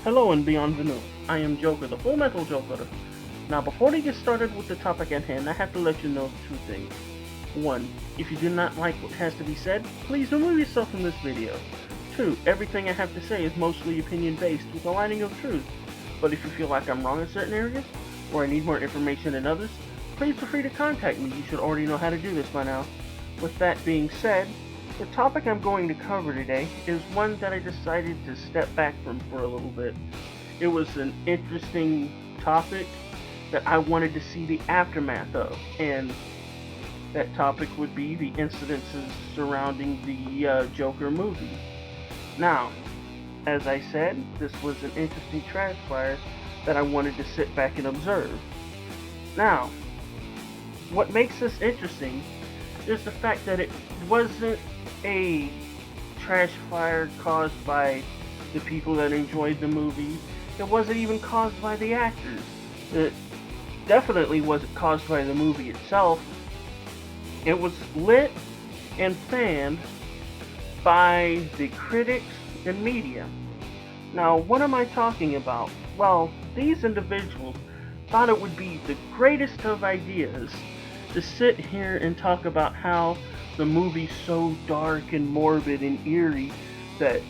Hello and bienvenue. I am Joker, the Full Metal Joker. Now, before we get started with the topic at hand, I have to let you know two things. One, if you do not like what has to be said, please remove yourself from this video. Two, everything I have to say is mostly opinion-based with a lining of truth. But if you feel like I'm wrong in certain areas, or I need more information than others, please feel free to contact me. You should already know how to do this by now. With that being said, the topic I'm going to cover today is one that I decided to step back from for a little bit. It was an interesting topic that I wanted to see the aftermath of, and that topic would be the incidences surrounding the Joker movie. Now, as I said, this was an interesting transpire that I wanted to sit back and observe. Now, what makes this interesting is the fact that it wasn't a trash fire caused by the people that enjoyed the movie. It wasn't even caused by the actors. It definitely wasn't caused by the movie itself. It was lit and fanned by the critics and media. Now, what am I talking about? Well, these individuals thought it would be the greatest of ideas to sit here and talk about how the movie's so dark and morbid and eerie that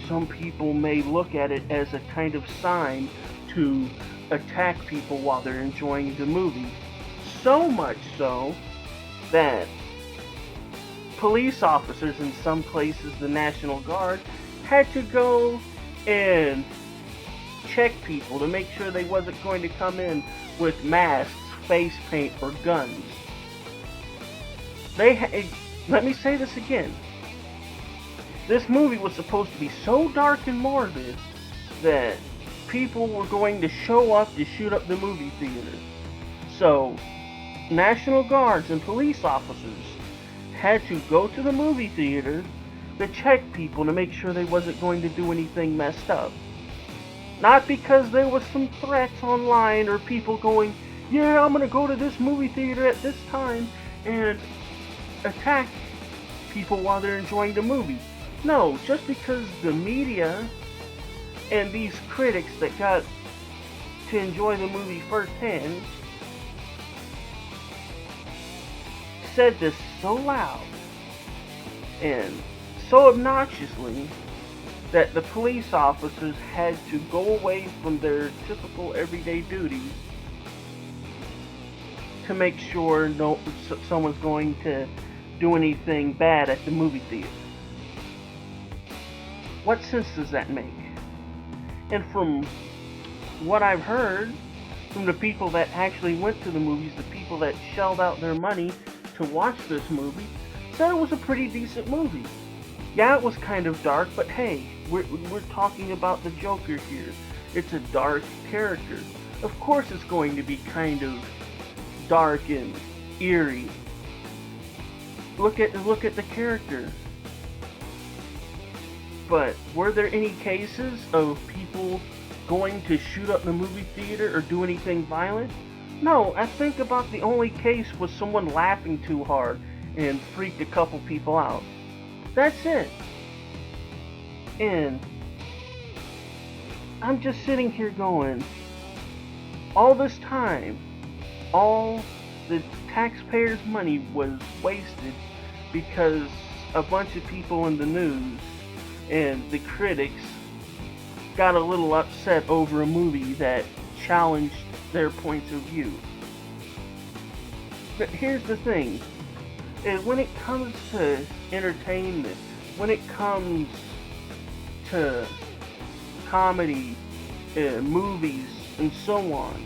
some people may look at it as a kind of sign to attack people while they're enjoying the movie. So much so that police officers in some places, the National Guard, had to go and check people to make sure they wasn't going to come in with masks, face paint, or guns. Let me say this again. This movie was supposed to be so dark and morbid that people were going to show up to shoot up the movie theater. So, National Guards and police officers had to go to the movie theater to check people to make sure they wasn't going to do anything messed up. Not because there was some threats online or people going, yeah, I'm going to go to this movie theater at this time and attack people while they're enjoying the movie. No, just because the media and these critics that got to enjoy the movie firsthand said this so loud and so obnoxiously that the police officers had to go away from their typical everyday duties to make sure someone's going to do anything bad at the movie theater. What sense does that make? And from what I've heard from the people that actually went to the movies, the people that shelled out their money to watch this movie, said it was a pretty decent movie. Yeah, it was kind of dark, but hey, we're talking about the Joker here. It's a dark character. Of course it's going to be kind of dark and eerie. Look at the character. But were there any cases of people going to shoot up the movie theater or do anything violent? No, I think about the only case was someone laughing too hard and freaked a couple people out. That's it. And I'm just sitting here going, all this time, all the taxpayers' money was wasted because a bunch of people in the news and the critics got a little upset over a movie that challenged their points of view. But here's the thing, is when it comes to entertainment, when it comes to comedy, movies, and so on,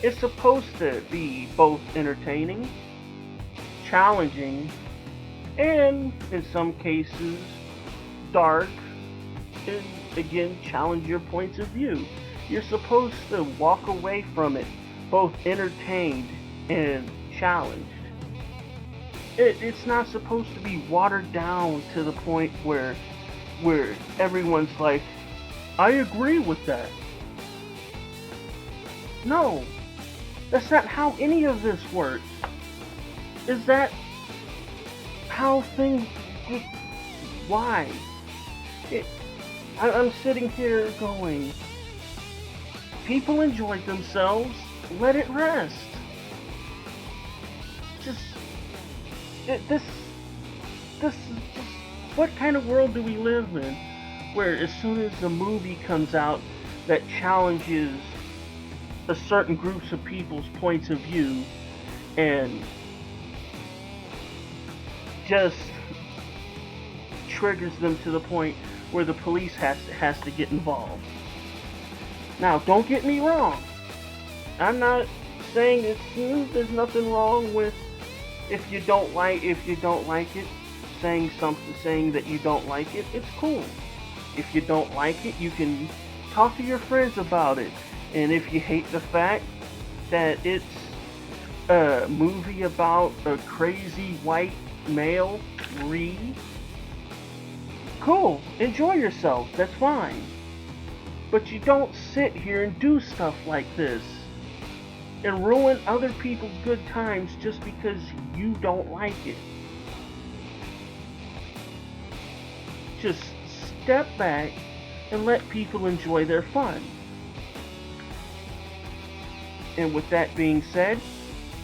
it's supposed to be both entertaining, challenging, and in some cases dark, and again challenge your points of view. You're supposed to walk away from it both entertained and challenged. It's not supposed to be watered down to the point where everyone's like, I agree with that. No, that's not how any of this works. Is that how things just... Why? I'm sitting here going, people enjoyed themselves, let it rest. Just, this is just, what kind of world do we live in? Where as soon as a movie comes out that challenges a certain groups of people's points of view and just triggers them to the point where the police has to get involved. Now, don't get me wrong. I'm not saying there's nothing wrong with if you don't like it, saying that you don't like it. It's cool. If you don't like it, you can talk to your friends about it. And if you hate the fact that it's a movie about a crazy white male, cool, enjoy yourself, that's fine. But you don't sit here and do stuff like this and ruin other people's good times just because you don't like it. Just step back and let people enjoy their fun. And with that being said,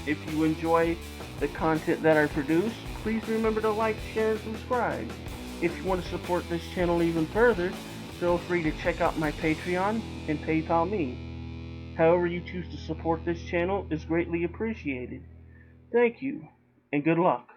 if you enjoy the content that I produce, please remember to like, share, and subscribe. If you want to support this channel even further, feel free to check out my Patreon and PayPal me. However you choose to support this channel is greatly appreciated. Thank you, and good luck.